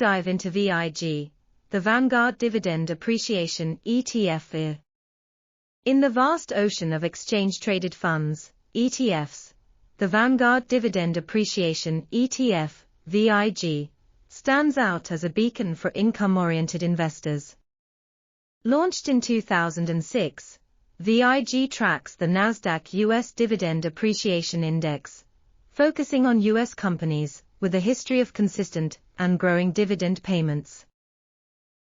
dive into VIG, the Vanguard Dividend Appreciation ETF. In the vast ocean of exchange-traded funds, ETFs, the Vanguard Dividend Appreciation ETF, VIG, stands out as a beacon for income-oriented investors. Launched in 2006, VIG tracks the Nasdaq U.S. Dividend Appreciation Index, focusing on U.S. companies with a history of consistent and growing dividend payments.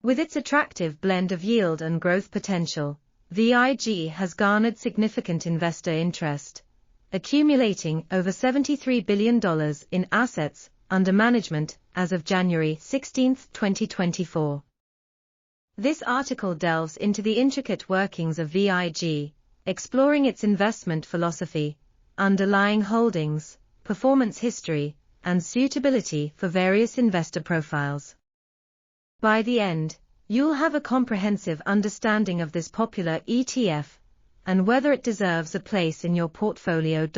With its attractive blend of yield and growth potential, VIG has garnered significant investor interest, accumulating over $73 billion in assets under management as of January 16, 2024. This article delves into the intricate workings of VIG, exploring its investment philosophy, underlying holdings, performance history, and suitability for various investor profiles. By the end, you'll have a comprehensive understanding of this popular ETF and whether it deserves a place in your portfolio.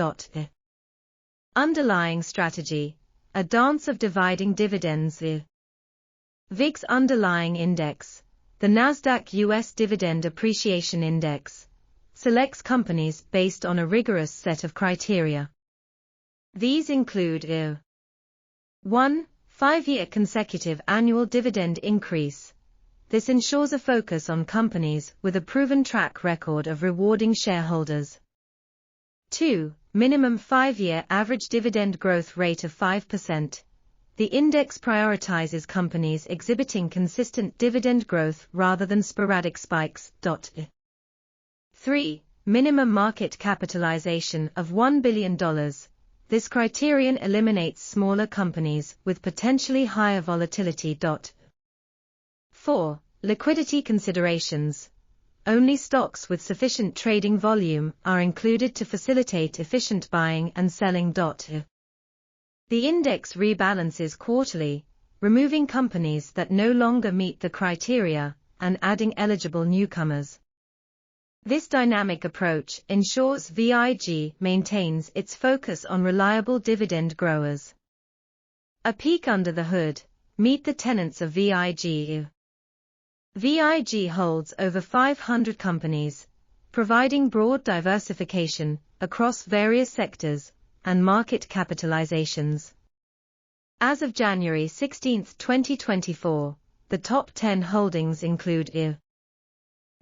Underlying strategy: a dance of dividing dividends. VIG's underlying index, the Nasdaq U.S. Dividend Appreciation Index, selects companies based on a rigorous set of criteria. These include 1. 5-year consecutive annual dividend increase. This ensures a focus on companies with a proven track record of rewarding shareholders. 2. Minimum 5-year average dividend growth rate of 5%. The index prioritizes companies exhibiting consistent dividend growth rather than sporadic spikes. 3. Minimum market capitalization of $1 billion. This criterion eliminates smaller companies with potentially higher volatility. 4. Liquidity considerations. Only stocks with sufficient trading volume are included to facilitate efficient buying and selling. The index rebalances quarterly, removing companies that no longer meet the criteria and adding eligible newcomers. This dynamic approach ensures VIG maintains its focus on reliable dividend growers. A peek under the hood: meet the tenets of VIG. VIG holds over 500 companies, providing broad diversification across various sectors and market capitalizations. As of January 16, 2024, the top 10 holdings include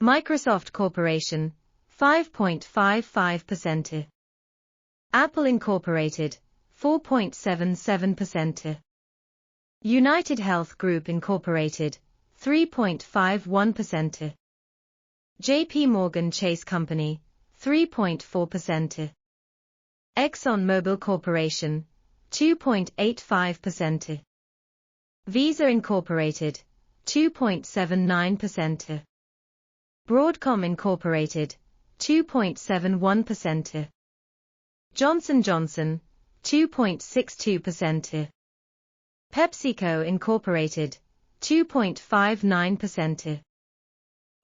Microsoft Corporation, 5.55%. Apple Incorporated, 4.77%. United Health Group Incorporated, 3.51%. JP Morgan Chase Company, 3.4%. Exxon Mobil Corporation, 2.85%. Visa Incorporated, 2.79%. Broadcom Incorporated, 2.71%. Johnson & Johnson, 2.62%. PepsiCo Incorporated, 2.59%.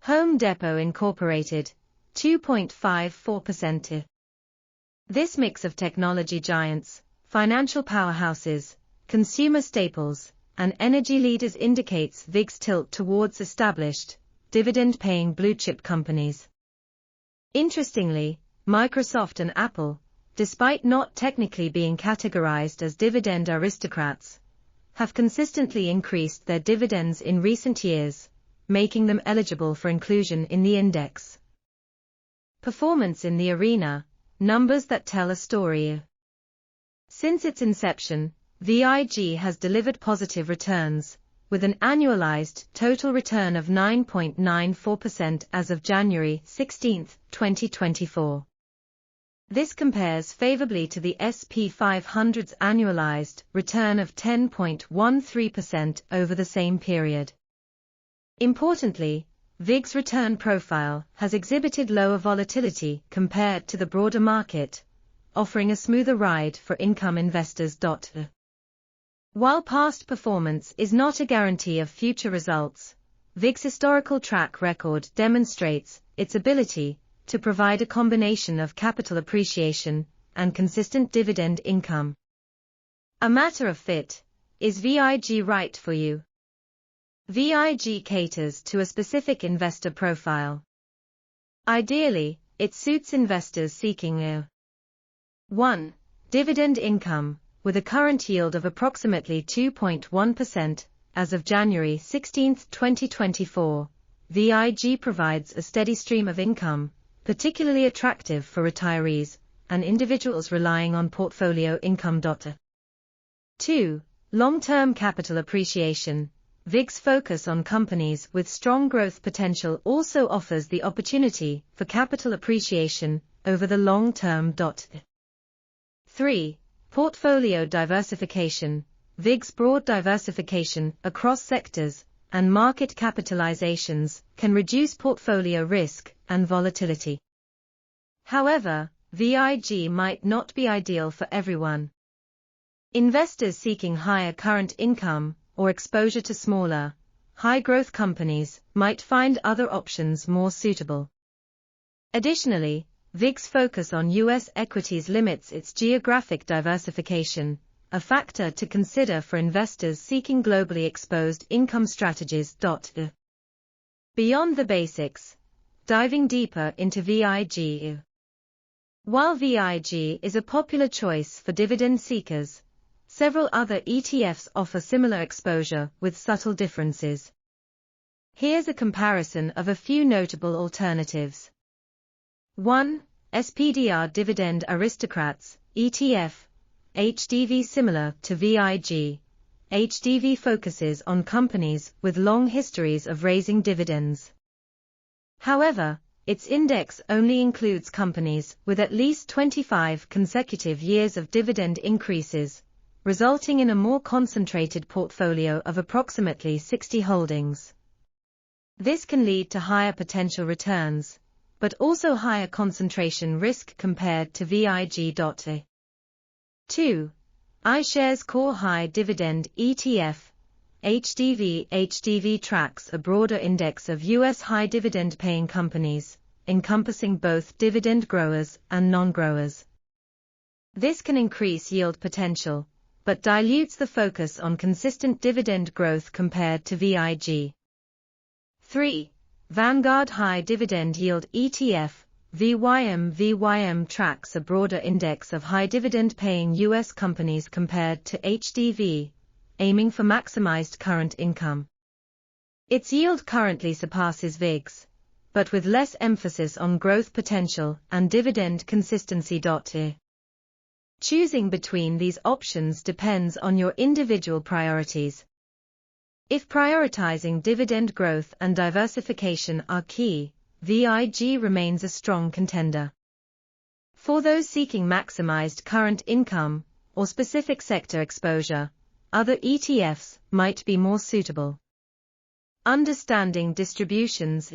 Home Depot Incorporated, 2.54%. This mix of technology giants, financial powerhouses, consumer staples, and energy leaders indicates VIG's tilt towards established, dividend-paying blue-chip companies. Interestingly, Microsoft and Apple, despite not technically being categorized as dividend aristocrats, have consistently increased their dividends in recent years, making them eligible for inclusion in the index. Performance in the arena: numbers that tell a story. Since its inception, VIG has delivered positive returns, with an annualized total return of 9.94% as of January 16, 2024. This compares favorably to the S&P 500's annualized return of 10.13% over the same period. Importantly, VIG's return profile has exhibited lower volatility compared to the broader market, offering a smoother ride for income investors. While past performance is not a guarantee of future results, VIG's historical track record demonstrates its ability to provide a combination of capital appreciation and consistent dividend income. A matter of fit: is VIG right for you? VIG caters to a specific investor profile. Ideally, it suits investors seeking a 1. Dividend income, with a current yield of approximately 2.1%, as of January 16, 2024, VIG provides a steady stream of income, particularly attractive for retirees and individuals relying on portfolio income. 2. Long-term capital appreciation. VIG's focus on companies with strong growth potential also offers the opportunity for capital appreciation over the long term. 3. Portfolio diversification. VIG's broad diversification across sectors and market capitalizations can reduce portfolio risk and volatility. However, VIG might not be ideal for everyone. Investors seeking higher current income or exposure to smaller, high-growth companies might find other options more suitable. Additionally, VIG's focus on U.S. equities limits its geographic diversification, a factor to consider for investors seeking globally exposed income strategies. Beyond the basics, diving deeper into VIG. While VIG is a popular choice for dividend seekers, several other ETFs offer similar exposure with subtle differences. Here's a comparison of a few notable alternatives. 1. SPDR Dividend Aristocrats, ETF, HDV. Similar to VIG, HDV focuses on companies with long histories of raising dividends. However, its index only includes companies with at least 25 consecutive years of dividend increases, resulting in a more concentrated portfolio of approximately 60 holdings. This can lead to higher potential returns, but also higher concentration risk compared to VIG. 2. iShares Core High Dividend ETF, HDV. HDV tracks a broader index of U.S. high dividend-paying companies, encompassing both dividend growers and non-growers. This can increase yield potential, but dilutes the focus on consistent dividend growth compared to VIG. 3. Vanguard High Dividend Yield ETF, VYM. VYM tracks a broader index of high dividend-paying U.S. companies compared to HDV, aiming for maximized current income. Its yield currently surpasses VIG's, but with less emphasis on growth potential and dividend consistency. Choosing between these options depends on your individual priorities. If prioritizing dividend growth and diversification are key, VIG remains a strong contender. For those seeking maximized current income or specific sector exposure, other ETFs might be more suitable. Understanding distributions.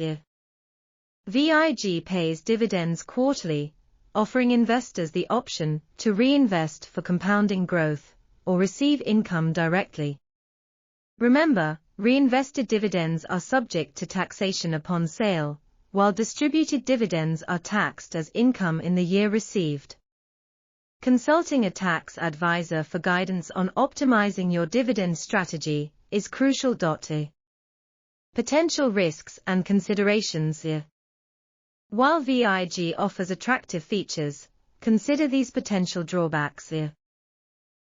VIG pays dividends quarterly, offering investors the option to reinvest for compounding growth or receive income directly. Remember, reinvested dividends are subject to taxation upon sale, while distributed dividends are taxed as income in the year received. Consulting a tax advisor for guidance on optimizing your dividend strategy is crucial. Potential risks and considerations. While VIG offers attractive features, consider these potential drawbacks.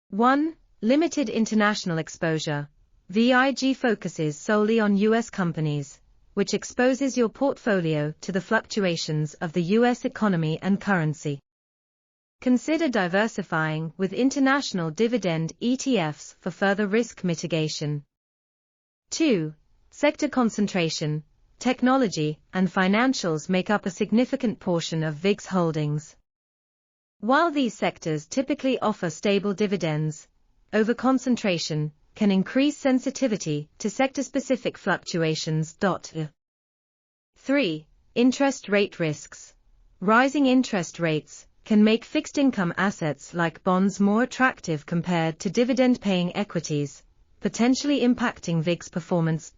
1. Limited international exposure. VIG focuses solely on U.S. companies, which exposes your portfolio to the fluctuations of the U.S. economy and currency. Consider diversifying with international dividend ETFs for further risk mitigation. 2. Sector concentration. Technology and financials make up a significant portion of VIG's holdings. While these sectors typically offer stable dividends, overconcentration can increase sensitivity to sector-specific fluctuations. 3. Interest rate risks. Rising interest rates can make fixed-income assets like bonds more attractive compared to dividend-paying equities, potentially impacting VIG's performance.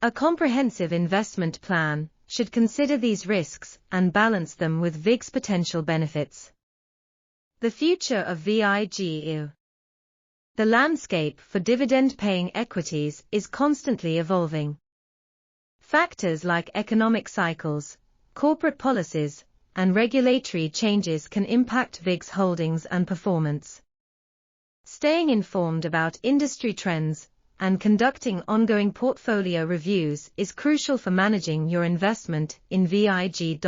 A comprehensive investment plan should consider these risks and balance them with VIG's potential benefits. The future of VIG. The landscape for dividend-paying equities is constantly evolving. Factors like economic cycles, corporate policies, and regulatory changes can impact VIG's holdings and performance. Staying informed about industry trends and conducting ongoing portfolio reviews is crucial for managing your investment in VIG.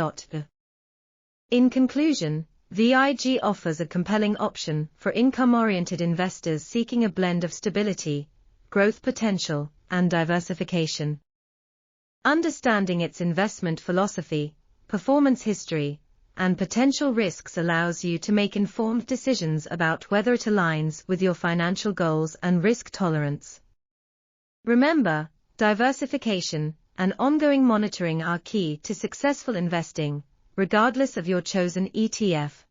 In conclusion, VIG offers a compelling option for income-oriented investors seeking a blend of stability, growth potential, and diversification. Understanding its investment philosophy, performance history, and potential risks allows you to make informed decisions about whether it aligns with your financial goals and risk tolerance. Remember, diversification and ongoing monitoring are key to successful investing, regardless of your chosen ETF.